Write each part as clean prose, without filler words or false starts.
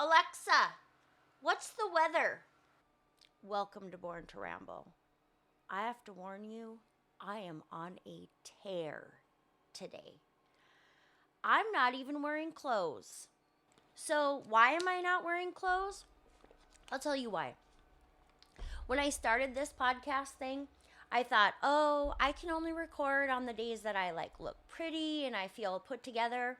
Alexa, what's the weather? Welcome to Born to Ramble. I have to warn you, I am on a tear today. I'm not even wearing clothes. So, why am I not wearing clothes? I'll tell you why. When I started this podcast thing, I thought, oh, I can only record on the days that I look pretty and I feel put together.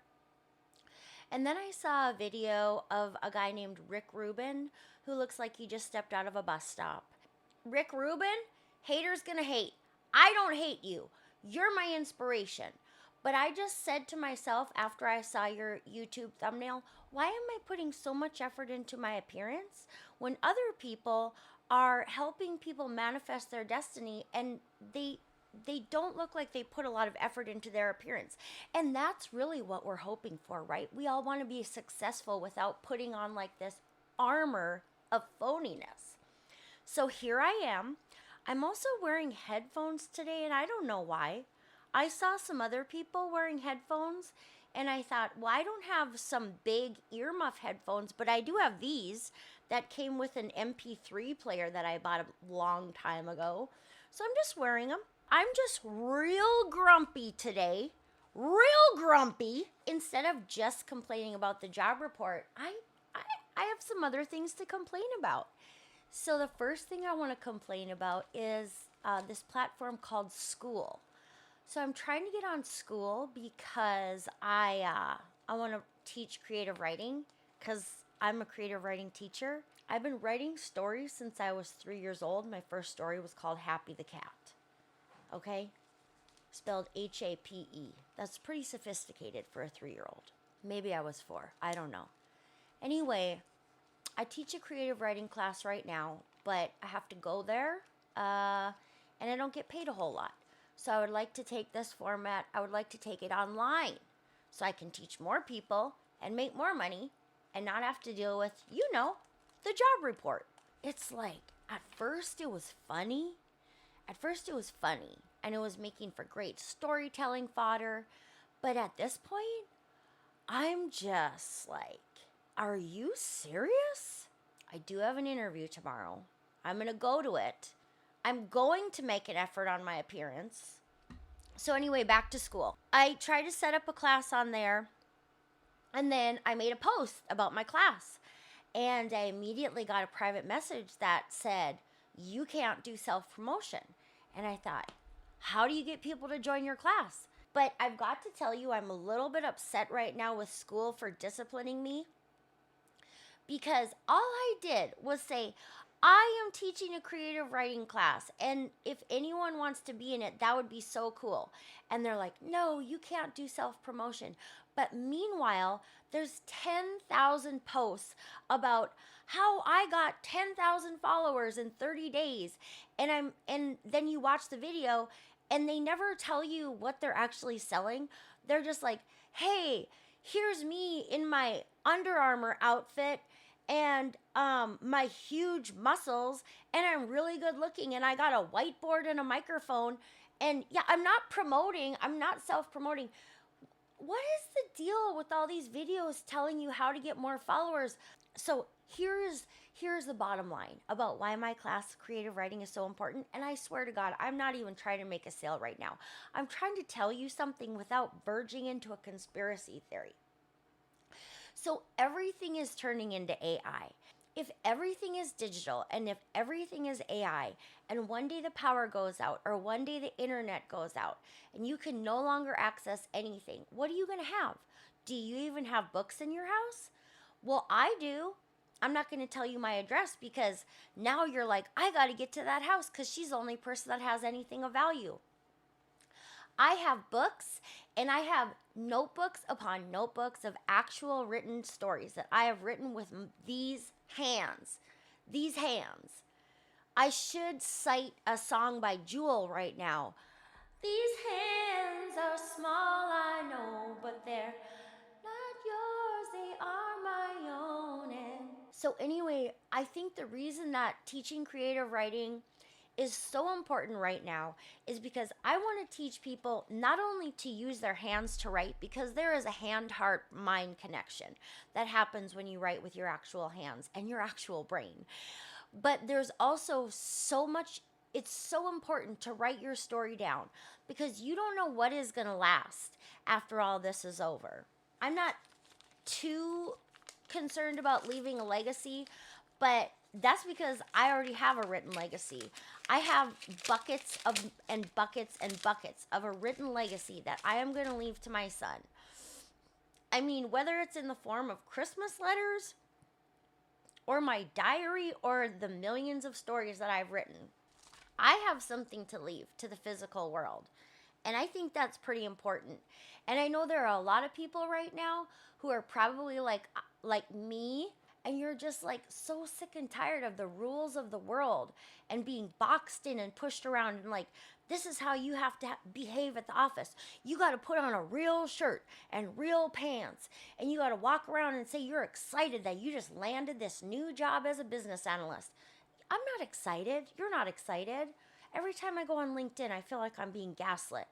And then I saw a video of a guy named Rick Rubin who looks like he just stepped out of a bus stop. Rick Rubin, haters gonna hate. I don't hate you. You're my inspiration. But I just said to myself after I saw your YouTube thumbnail, why am I putting so much effort into my appearance when other people are helping people manifest their destiny and they don't look like they put a lot of effort into their appearance? And that's really what we're hoping for, right? We all want to be successful without putting on this armor of phoniness. So here I am. I'm also wearing headphones today, and I don't know why. I saw some other people wearing headphones, and I thought, well, I don't have some big earmuff headphones, but I do have these that came with an MP3 player that I bought a long time ago. So I'm just wearing them. I'm just real grumpy today. Real grumpy. Instead of just complaining about the job report, I have some other things to complain about. So the first thing I want to complain about is this platform called Skool. So I'm trying to get on Skool because I want to teach creative writing because I'm a creative writing teacher. I've been writing stories since I was 3 years old. My first story was called Happy the Cat. Okay? Spelled H-A-P-E. That's pretty sophisticated for a 3-year-old. Maybe I was 4. I don't know. Anyway, I teach a creative writing class right now, but I have to go there, and I don't get paid a whole lot. So I would like to take this format, I would like to take it online so I can teach more people and make more money and not have to deal with, the job report. It's at first it was funny. And it was making for great storytelling fodder. But at this point, I'm just are you serious? I do have an interview tomorrow. I'm going to go to it. I'm going to make an effort on my appearance. So anyway, back to Skool. I tried to set up a class on there, and then I made a post about my class. And I immediately got a private message that said, you can't do self-promotion. And I thought, how do you get people to join your class? But I've got to tell you, I'm a little bit upset right now with Skool for disciplining me, because all I did was say, I am teaching a creative writing class, and if anyone wants to be in it, that would be so cool. And they're like, no, you can't do self-promotion. But meanwhile, there's 10,000 posts about how I got 10,000 followers in 30 days. And then you watch the video, and they never tell you what they're actually selling. They're just like, hey, here's me in my Under Armour outfit and my huge muscles, and I'm really good looking, and I got a whiteboard and a microphone, and yeah, I'm not self-promoting. What is the deal with all these videos telling you how to get more followers? So here's the bottom line about why my class creative writing is so important, and I swear to God, I'm not even trying to make a sale right now. I'm trying to tell you something without verging into a conspiracy theory. So everything is turning into AI. If everything is digital and if everything is AI, and one day the power goes out or one day the internet goes out and you can no longer access anything, what are you going to have? Do you even have books in your house? Well, I do. I'm not going to tell you my address because now you're like, I got to get to that house because she's the only person that has anything of value. I have books, and I have notebooks upon notebooks of actual written stories that I have written with these hands. These hands. I should cite a song by Jewel right now. These hands are small, I know, but they're not yours, they are my own. And so anyway, I think the reason that teaching creative writing is so important right now is because I want to teach people not only to use their hands to write, because there is a hand-heart-mind connection that happens when you write with your actual hands and your actual brain. But there's also so much, it's so important to write your story down because you don't know what is going to last after all this is over. I'm not too concerned about leaving a legacy, but that's because I already have a written legacy. I have buckets and buckets and buckets of a written legacy that I am going to leave to my son. I mean, whether it's in the form of Christmas letters or my diary or the millions of stories that I've written, I have something to leave to the physical world. And I think that's pretty important. And I know there are a lot of people right now who are probably like me, and you're just like so sick and tired of the rules of the world and being boxed in and pushed around and like, this is how you have to behave at the office. You got to put on a real shirt and real pants, and you got to walk around and say you're excited that you just landed this new job as a business analyst. I'm not excited. You're not excited. Every time I go on LinkedIn, I feel like I'm being gaslit.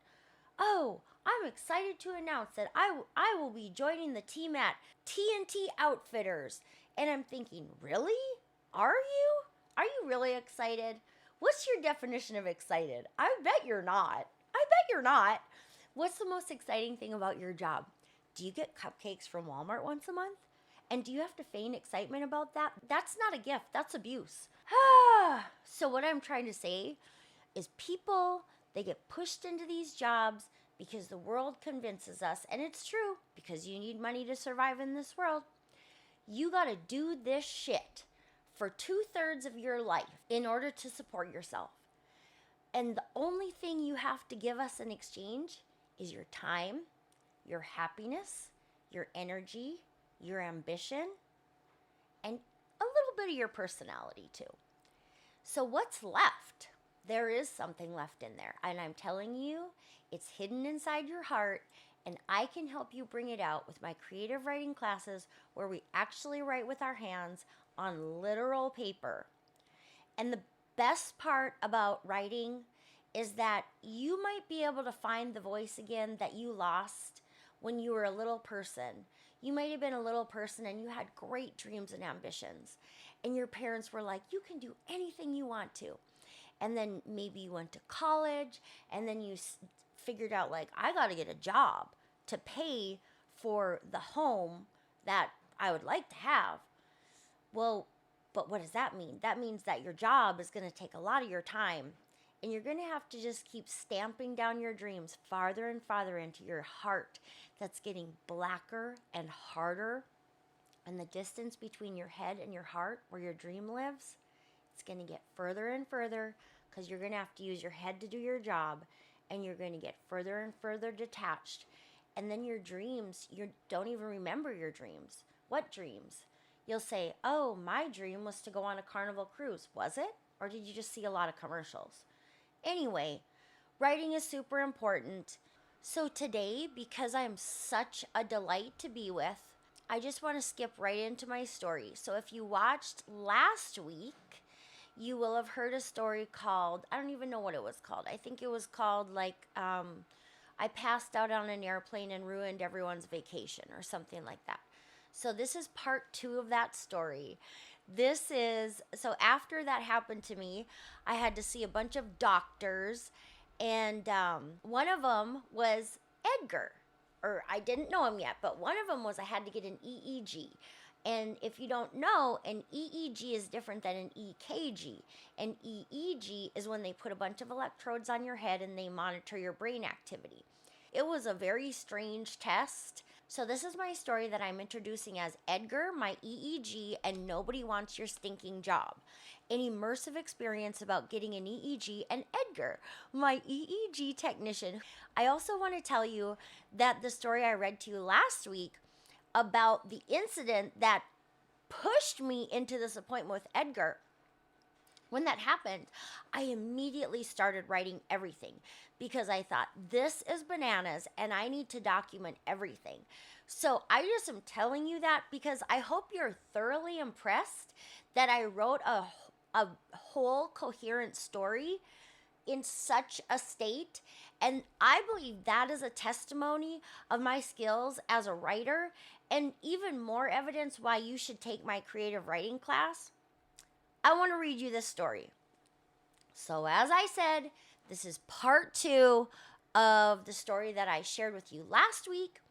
Oh, I'm excited to announce that I will be joining the team at TNT Outfitters. And I'm thinking, really? Are you? Are you really excited? What's your definition of excited? I bet you're not. I bet you're not. What's the most exciting thing about your job? Do you get cupcakes from Walmart once a month? And do you have to feign excitement about that? That's not a gift. That's abuse. So what I'm trying to say is people, they get pushed into these jobs because the world convinces us, and it's true, because you need money to survive in this world. You got to do this shit for 2/3 of your life in order to support yourself. And the only thing you have to give us in exchange is your time, your happiness, your energy, your ambition, and a little bit of your personality too. So what's left? There is something left in there. And I'm telling you, it's hidden inside your heart. And I can help you bring it out with my creative writing classes where we actually write with our hands on literal paper. And the best part about writing is that you might be able to find the voice again that you lost when you were a little person. You might have been a little person and you had great dreams and ambitions. And your parents were like, you can do anything you want to. And then maybe you went to college and then you figured out like, I got to get a job to pay for the home that I would like to have. Well, but what does that mean? That means that your job is going to take a lot of your time, and you're going to have to just keep stamping down your dreams farther and farther into your heart that's getting blacker and harder. And the distance between your head and your heart, where your dream lives, it's going to get further and further because you're going to have to use your head to do your job, and you're going to get further and further detached. And then your dreams, you don't even remember your dreams. What dreams? You'll say, oh, my dream was to go on a Carnival cruise. Was it? Or did you just see a lot of commercials? Anyway, writing is super important. So today, because I'm such a delight to be with, I just want to skip right into my story. So if you watched last week, you will have heard a story called, I don't even know what it was called. I think it was called I passed out on an airplane and ruined everyone's vacation or something like that. So this is part 2 of that story. So after that happened to me, I had to see a bunch of doctors, and one of them was Edgar, or I didn't know him yet, but one of them was I had to get an EEG. And if you don't know, an EEG is different than an EKG. An EEG is when they put a bunch of electrodes on your head and they monitor your brain activity. It was a very strange test. So this is my story that I'm introducing as Edgar, my EEG, and nobody wants your stinking job. An immersive experience about getting an EEG, and Edgar, my EEG technician. I also want to tell you that the story I read to you last week about the incident that pushed me into this appointment with Edgar. When that happened, I immediately started writing everything because I thought, this is bananas and I need to document everything. So I just am telling you that because I hope you're thoroughly impressed that I wrote a whole coherent story in such a state. And I believe that is a testimony of my skills as a writer, and even more evidence why you should take my creative writing class. I want to read you this story. So, as I said, this is part 2 of the story that I shared with you last week,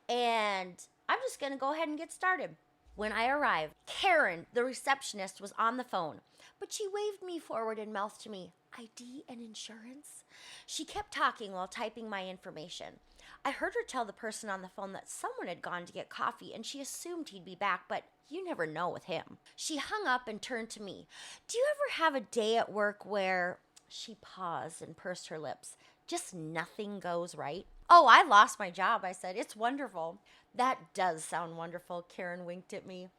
and I'm just going to go ahead and get started. When I arrived, Karen, the receptionist, was on the phone, but she waved me forward and mouthed to me, "ID and insurance?" She kept talking while typing my information. I heard her tell the person on the phone that someone had gone to get coffee and she assumed he'd be back, but you never know with him. She hung up and turned to me. "Do you ever have a day at work where—" She paused and pursed her lips. "Just nothing goes right?" "Oh, I lost my job," I said. "It's wonderful." "That does sound wonderful," Karen winked at me.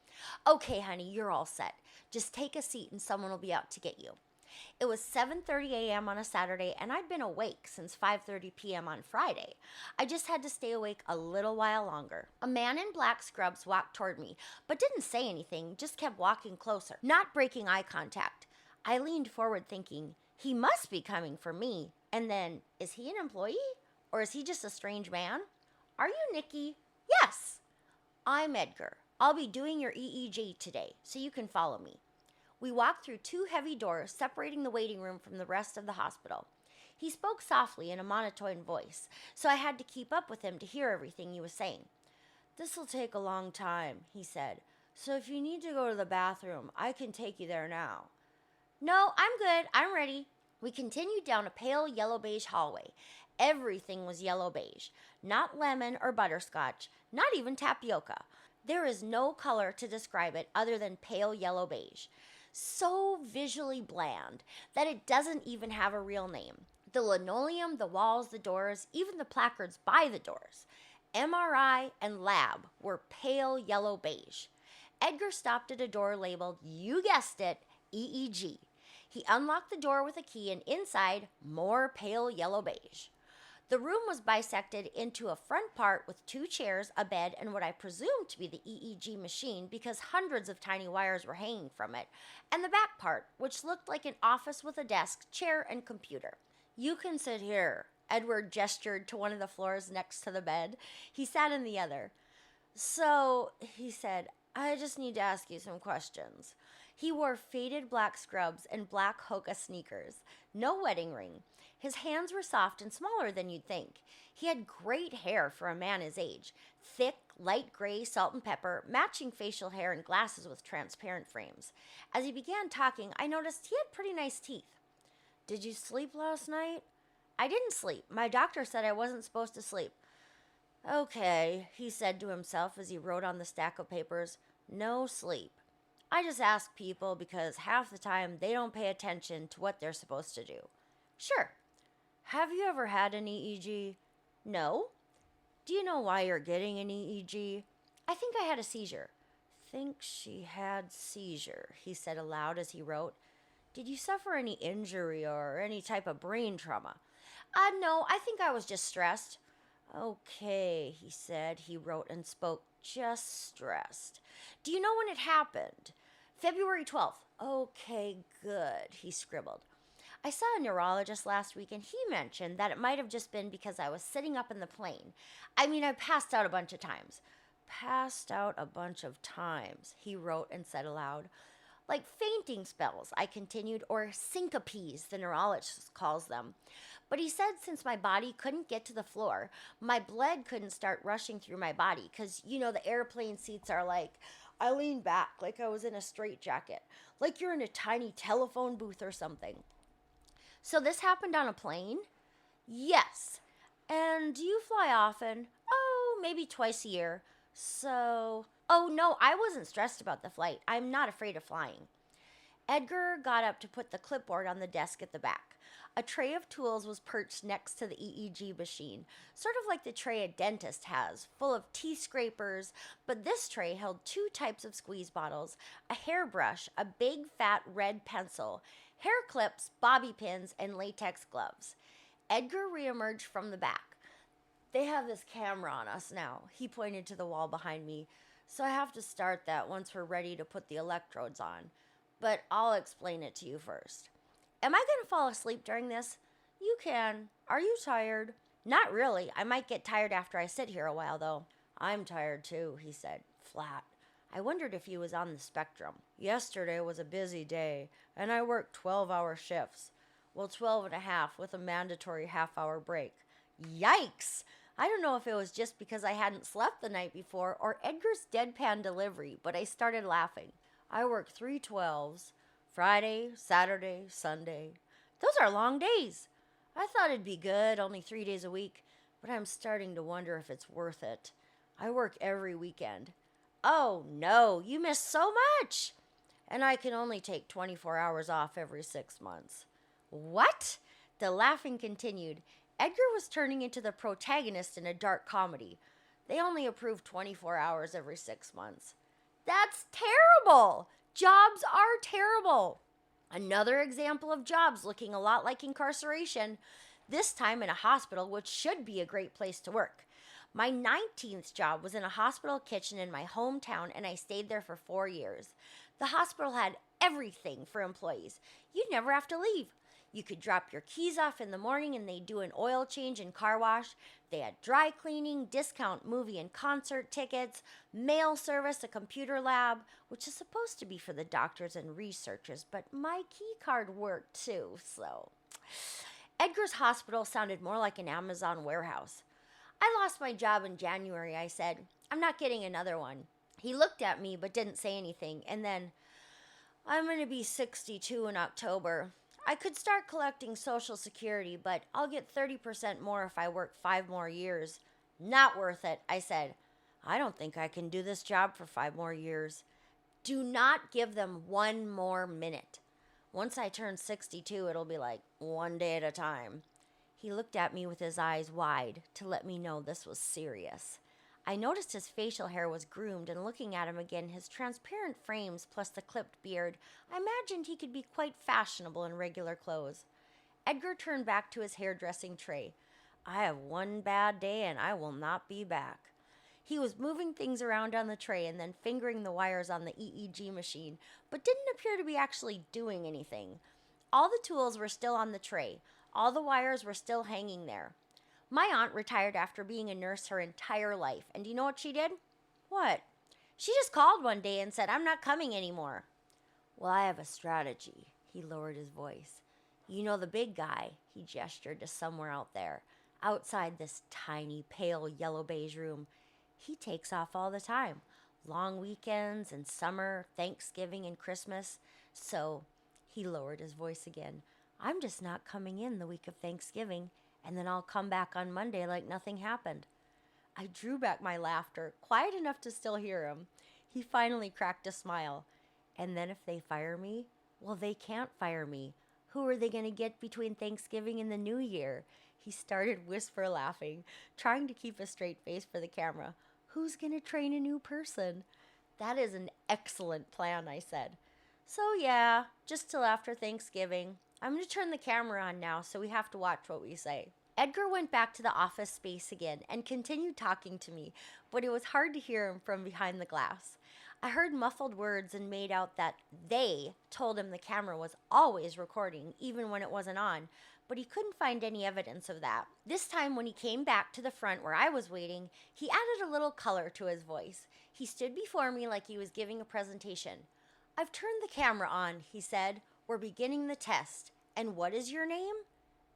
"Okay, honey, you're all set. Just take a seat and someone will be out to get you." It was 7:30 a.m. on a Saturday, and I'd been awake since 5:30 p.m. on Friday. I just had to stay awake a little while longer. A man in black scrubs walked toward me, but didn't say anything, just kept walking closer, not breaking eye contact. I leaned forward thinking, he must be coming for me. And then, is he an employee? Or is he just a strange man? "Are you Nikki?" "Yes." "I'm Edgar. I'll be doing your EEG today, so you can follow me." We walked through 2 heavy doors separating the waiting room from the rest of the hospital. He spoke softly in a monotone voice, so I had to keep up with him to hear everything he was saying. "This'll take a long time," he said, "so if you need to go to the bathroom, I can take you there now." "No, I'm good. I'm ready." We continued down a pale yellow-beige hallway. Everything was yellow-beige. Not lemon or butterscotch, not even tapioca. There is no color to describe it other than pale yellow-beige. So visually bland that it doesn't even have a real name. The linoleum, the walls, the doors, even the placards by the doors, MRI and lab, were pale yellow-beige. Edgar stopped at a door labeled, you guessed it, EEG. He unlocked the door with a key, and inside, more pale yellow-beige. The room was bisected into a front part with 2 chairs, a bed, and what I presumed to be the EEG machine because hundreds of tiny wires were hanging from it, and the back part, which looked like an office with a desk, chair, and computer. "You can sit here." Edward gestured to one of the floors next to the bed. He sat in the other. "So," he said, "I just need to ask you some questions." He wore faded black scrubs and black Hoka sneakers. No wedding ring. His hands were soft and smaller than you'd think. He had great hair for a man his age. Thick, light gray, salt and pepper, matching facial hair, and glasses with transparent frames. As he began talking, I noticed he had pretty nice teeth. "Did you sleep last night?" "I didn't sleep. My doctor said I wasn't supposed to sleep." "Okay," he said to himself as he wrote on the stack of papers. "No sleep. I just ask people because half the time they don't pay attention to what they're supposed to do." "Sure." "Have you ever had an EEG?" "No." "Do you know why you're getting an EEG?" "I think I had a seizure." "Think she had seizure," he said aloud as he wrote. "Did you suffer any injury or any type of brain trauma?" No, I think I was just stressed." "Okay," he said. He wrote and spoke. "Just stressed. Do you know when it happened?" "February 12th. "Okay, good," he scribbled. "I saw a neurologist last week, and he mentioned that it might have just been because I was sitting up in the plane. I passed out a bunch of times." "Passed out a bunch of times," he wrote and said aloud. "Like fainting spells," I continued, "or syncopes, the neurologist calls them. But he said since my body couldn't get to the floor, my blood couldn't start rushing through my body because, the airplane seats are like, I leaned back like I was in a straitjacket, like you're in a tiny telephone booth or something." "So this happened on a plane?" "Yes." "And do you fly often?" "Oh, maybe twice a year." "So—" "Oh, no, I wasn't stressed about the flight. I'm not afraid of flying." Edgar got up to put the clipboard on the desk at the back. A tray of tools was perched next to the EEG machine, sort of like the tray a dentist has, full of teeth scrapers, but this tray held 2 types of squeeze bottles, a hairbrush, a big fat red pencil, hair clips, bobby pins, and latex gloves. Edgar reemerged from the back. "They have this camera on us now," he pointed to the wall behind me, "so I have to start that once we're ready to put the electrodes on." but I'll explain it to you first. Am I going to fall asleep during this? You can. Are you tired? Not really. I might get tired after I sit here a while, though. I'm tired, too, he said, flat. I wondered if he was on the spectrum. Yesterday was a busy day, and I worked 12-hour shifts. Well, 12 and a half with a mandatory half-hour break. Yikes! I don't know if it was just because I hadn't slept the night before or Edgar's deadpan delivery, but I started laughing. I worked 3 12s, Friday, Saturday, Sunday. Those are long days. I thought it'd be good, only 3 days a week, but I'm starting to wonder if it's worth it. I work every weekend. Oh, no, you miss so much. And I can only take 24 hours off every 6 months. What? The laughing continued. Edgar was turning into the protagonist in a dark comedy. They only approved 24 hours every 6 months. That's terrible! Jobs are terrible. Another example of jobs looking a lot like incarceration, this time in a hospital, which should be a great place to work. My 19th job was in a hospital kitchen in my hometown, and I stayed there for 4 years. The hospital had everything for employees. You'd never have to leave. You could drop your keys off in the morning and they'd do an oil change and car wash. They had dry cleaning, discount movie and concert tickets, mail service, a computer lab, which is supposed to be for the doctors and researchers, but my key card worked too, so. Edgar's hospital sounded more like an Amazon warehouse. I lost my job in January, I said. I'm not getting another one. He looked at me but didn't say anything, and then, I'm going to be 62 in October. I could start collecting Social Security, but I'll get 30% more if I work 5 more years. Not worth it, I said. I don't think I can do this job for 5 more years. Do not give them 1 more minute. Once I turn 62, it'll be like 1 day at a time. He looked at me with his eyes wide to let me know this was serious. I noticed his facial hair was groomed, and looking at him again, his transparent frames plus the clipped beard, I imagined he could be quite fashionable in regular clothes. Edgar turned back to his hairdressing tray. I have 1 bad day and I will not be back. He was moving things around on the tray and then fingering the wires on the EEG machine, but didn't appear to be actually doing anything. All the tools were still on the tray. All the wires were still hanging there. My aunt retired after being a nurse her entire life, and do you know what she did? What? She just called one day and said, I'm not coming anymore. Well, I have a strategy. He lowered his voice. You know the big guy, he gestured to somewhere out there, outside this tiny, pale, yellow beige room. He takes off all the time, long weekends and summer, Thanksgiving and Christmas. So, he lowered his voice again, I'm just not coming in the week of Thanksgiving, and then I'll come back on Monday like nothing happened. I drew back my laughter, quiet enough to still hear him. He finally cracked a smile. And then if they fire me, well, they can't fire me. Who are they going to get between Thanksgiving and the New Year? He started whisper laughing, trying to keep a straight face for the camera. Who's going to train a new person? That is an excellent plan, I said. So yeah, just till after Thanksgiving. I'm going to turn the camera on now, so we have to watch what we say. Edgar went back to the office space again and continued talking to me, but it was hard to hear him from behind the glass. I heard muffled words and made out that they told him the camera was always recording, even when it wasn't on, but he couldn't find any evidence of that. This time, when he came back to the front where I was waiting, he added a little color to his voice. He stood before me like he was giving a presentation. I've turned the camera on, he said. We're beginning the test. And what is your name?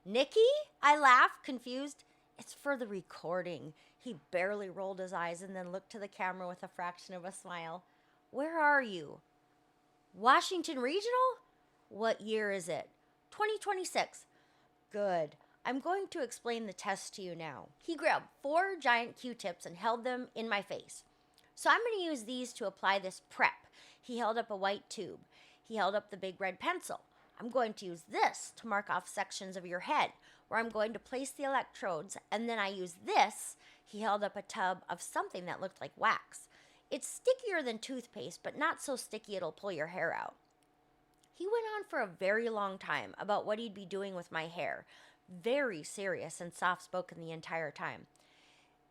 Nikki? I laughed, confused. It's for the recording. He barely rolled his eyes and then looked to the camera with a fraction of a smile. Where are you? Washington Regional? What year is it? 2026. Good. I'm going to explain the test to you now. He grabbed 4 giant Q-tips and held them in my face. So I'm going to use these to apply this prep. He held up a white tube. He held up the big red pencil. I'm going to use this to mark off sections of your head where I'm going to place the electrodes, and then I use this. He held up a tub of something that looked like wax. It's stickier than toothpaste, but not so sticky it'll pull your hair out. He went on for a very long time about what he'd be doing with my hair, very serious and soft-spoken the entire time.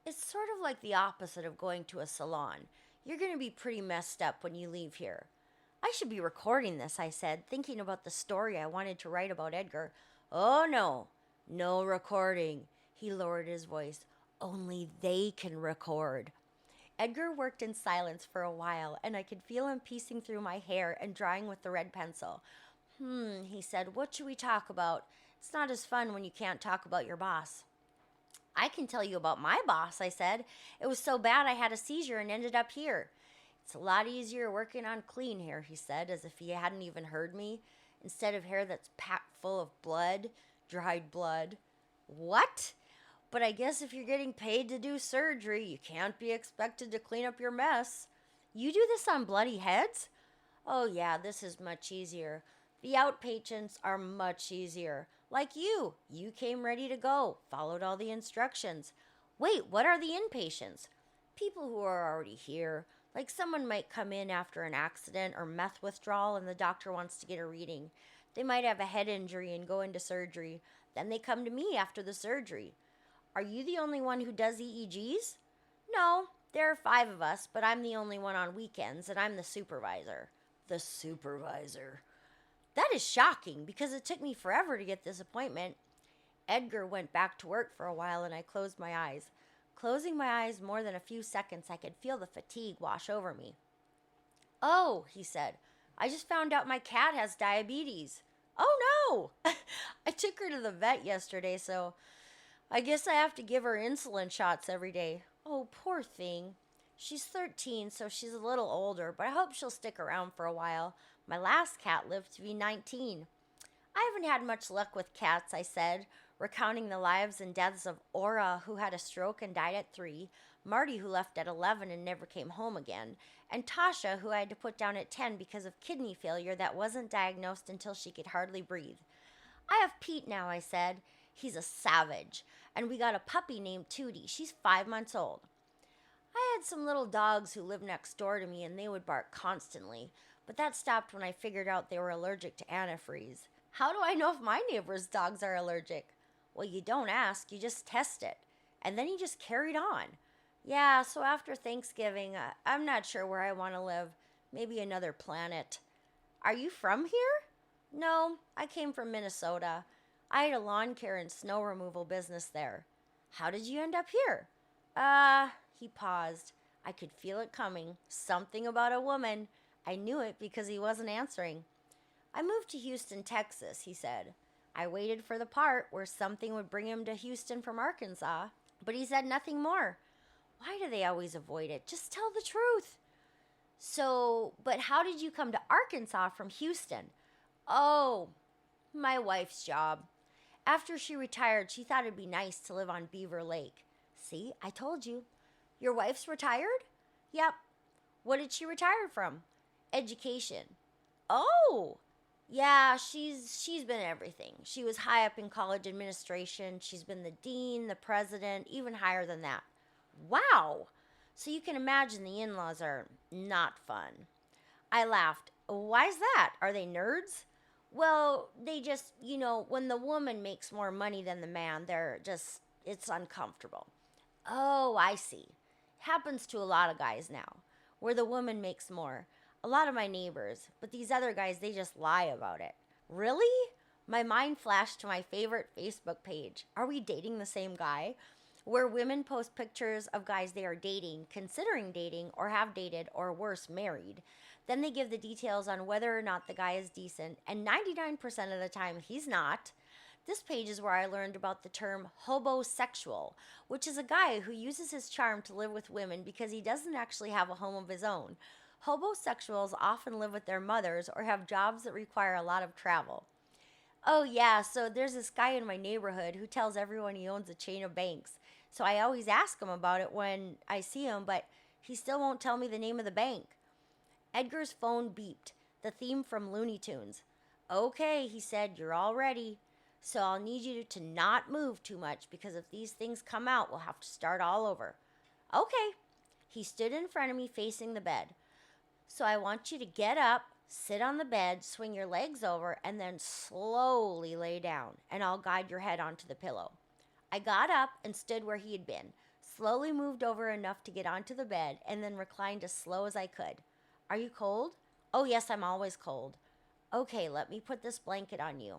It's sort of like the opposite of going to a salon. You're going to be pretty messed up when you leave here. I should be recording this, I said, thinking about the story I wanted to write about Edgar. Oh, no. No recording. He lowered his voice. Only they can record. Edgar worked in silence for a while, and I could feel him piecing through my hair and drawing with the red pencil. He said, what should we talk about? It's not as fun when you can't talk about your boss. I can tell you about my boss, I said. It was so bad I had a seizure and ended up here. It's a lot easier working on clean hair, he said, as if he hadn't even heard me, instead of hair that's packed full of blood, dried blood. What? But I guess if you're getting paid to do surgery, you can't be expected to clean up your mess. You do this on bloody heads? Oh, yeah, this is much easier. The outpatients are much easier. Like you. You came ready to go, followed all the instructions. Wait, what are the inpatients? People who are already here. Like someone might come in after an accident or meth withdrawal and the doctor wants to get a reading. They might have a head injury and go into surgery. Then they come to me after the surgery. Are you the only one who does EEGs? No, there are 5 of us, but I'm the only one on weekends, and I'm the supervisor. The supervisor. That is shocking, because it took me forever to get this appointment. Edgar went back to work for a while, and I closed my eyes. Closing my eyes more than a few seconds, I could feel the fatigue wash over me. Oh, he said, I just found out my cat has diabetes. Oh, no! I took her to the vet yesterday, so I guess I have to give her insulin shots every day. Oh, poor thing. She's 13, so she's a little older, but I hope she'll stick around for a while. My last cat lived to be 19. I haven't had much luck with cats, I said, recounting the lives and deaths of Aura, who had a stroke and died at 3, Marty, who left at 11 and never came home again, and Tasha, who I had to put down at 10 because of kidney failure that wasn't diagnosed until she could hardly breathe. I have Pete now, I said. He's a savage. And we got a puppy named Tootie. She's 5 months old. I had some little dogs who lived next door to me, and they would bark constantly. But that stopped when I figured out they were allergic to antifreeze. How do I know if my neighbor's dogs are allergic? Well, you don't ask, you just test it. And then he just carried on. Yeah, so after Thanksgiving, I'm not sure where I want to live. Maybe another planet. Are you from here? No, I came from Minnesota. I had a lawn care and snow removal business there. How did you end up here? He paused. I could feel it coming. Something about a woman. I knew it because he wasn't answering. I moved to Houston, Texas, he said. I waited for the part where something would bring him to Houston from Arkansas, but he said nothing more. Why do they always avoid it? Just tell the truth. So, but how did you come to Arkansas from Houston? Oh, my wife's job. After she retired, she thought it'd be nice to live on Beaver Lake. See, I told you. Your wife's retired? Yep. What did she retire from? Education. Oh, yeah, she's been everything. She was high up in college administration. She's been the dean, the president, even higher than that. Wow. So you can imagine the in-laws are not fun. I laughed. Why's that? Are they nerds? Well, they just, when the woman makes more money than the man, it's uncomfortable. Oh, I see. Happens to a lot of guys now, where the woman makes more. A lot of my neighbors, but these other guys, they just lie about it. Really? My mind flashed to my favorite Facebook page. Are we dating the same guy? Where women post pictures of guys they are dating, considering dating, or have dated, or worse, married. Then they give the details on whether or not the guy is decent, and 99% of the time he's not. This page is where I learned about the term hobosexual, which is a guy who uses his charm to live with women because he doesn't actually have a home of his own. Hobosexuals often live with their mothers or have jobs that require a lot of travel. Oh yeah, so there's this guy in my neighborhood who tells everyone he owns a chain of banks. So I always ask him about it when I see him, but he still won't tell me the name of the bank. Edgar's phone beeped, the theme from Looney Tunes. Okay, he said, you're all ready. So I'll need you to not move too much because if these things come out, we'll have to start all over. Okay. He stood in front of me facing the bed. So I want you to get up, sit on the bed, swing your legs over, and then slowly lay down, and I'll guide your head onto the pillow. I got up and stood where he had been, slowly moved over enough to get onto the bed, and then reclined as slow as I could. Are you cold? Oh, yes, I'm always cold. Okay, let me put this blanket on you.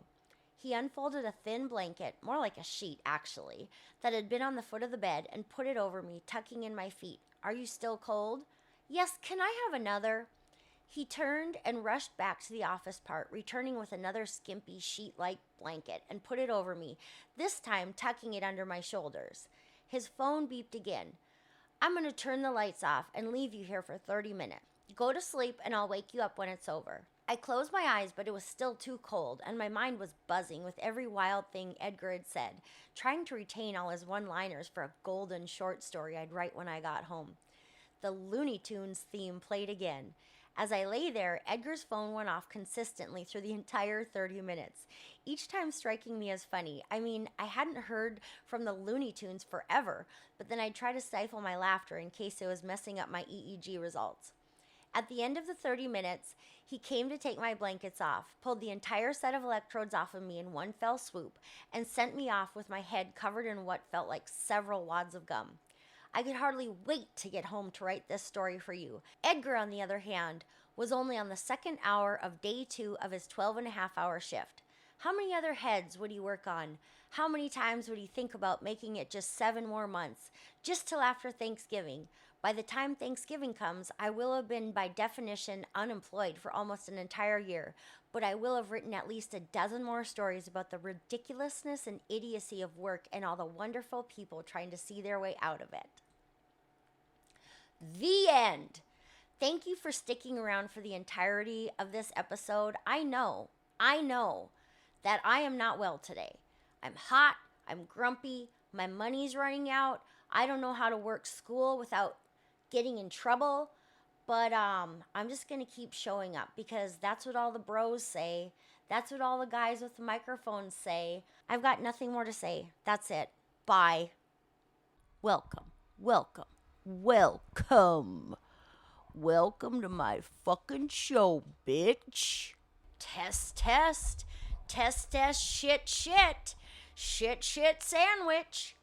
He unfolded a thin blanket, more like a sheet actually, that had been on the foot of the bed and put it over me, tucking in my feet. Are you still cold? Yes, can I have another? He turned and rushed back to the office part, returning with another skimpy sheet like blanket and put it over me, this time tucking it under my shoulders. His phone beeped again. I'm going to turn the lights off and leave you here for 30 minutes. Go to sleep and I'll wake you up when it's over. I closed my eyes, but it was still too cold, and my mind was buzzing with every wild thing Edgar had said, trying to retain all his one-liners for a golden short story I'd write when I got home. The Looney Tunes theme played again. As I lay there, Edgar's phone went off consistently through the entire 30 minutes, each time striking me as funny. I mean, I hadn't heard from the Looney Tunes forever, but then I'd try to stifle my laughter in case it was messing up my EEG results. At the end of the 30 minutes, he came to take my blankets off, pulled the entire set of electrodes off of me in one fell swoop, and sent me off with my head covered in what felt like several wads of gum. I could hardly wait to get home to write this story for you. Edgar, on the other hand, was only on the second hour of day 2 of his 12-and-a-half-hour shift. How many other heads would he work on? How many times would he think about making it just 7 more months, just till after Thanksgiving? By the time Thanksgiving comes, I will have been, by definition, unemployed for almost an entire year, but I will have written at least a dozen more stories about the ridiculousness and idiocy of work and all the wonderful people trying to see their way out of it. The end. Thank you for sticking around for the entirety of this episode. I know that I am not well today. I'm hot, I'm grumpy, my money's running out. I don't know how to work Skool without getting in trouble, but I'm just gonna keep showing up because that's what all the bros say. That's what all the guys with the microphones say. I've got nothing more to say. That's it. Bye. Welcome to my fucking show, bitch. Test, shit, sandwich.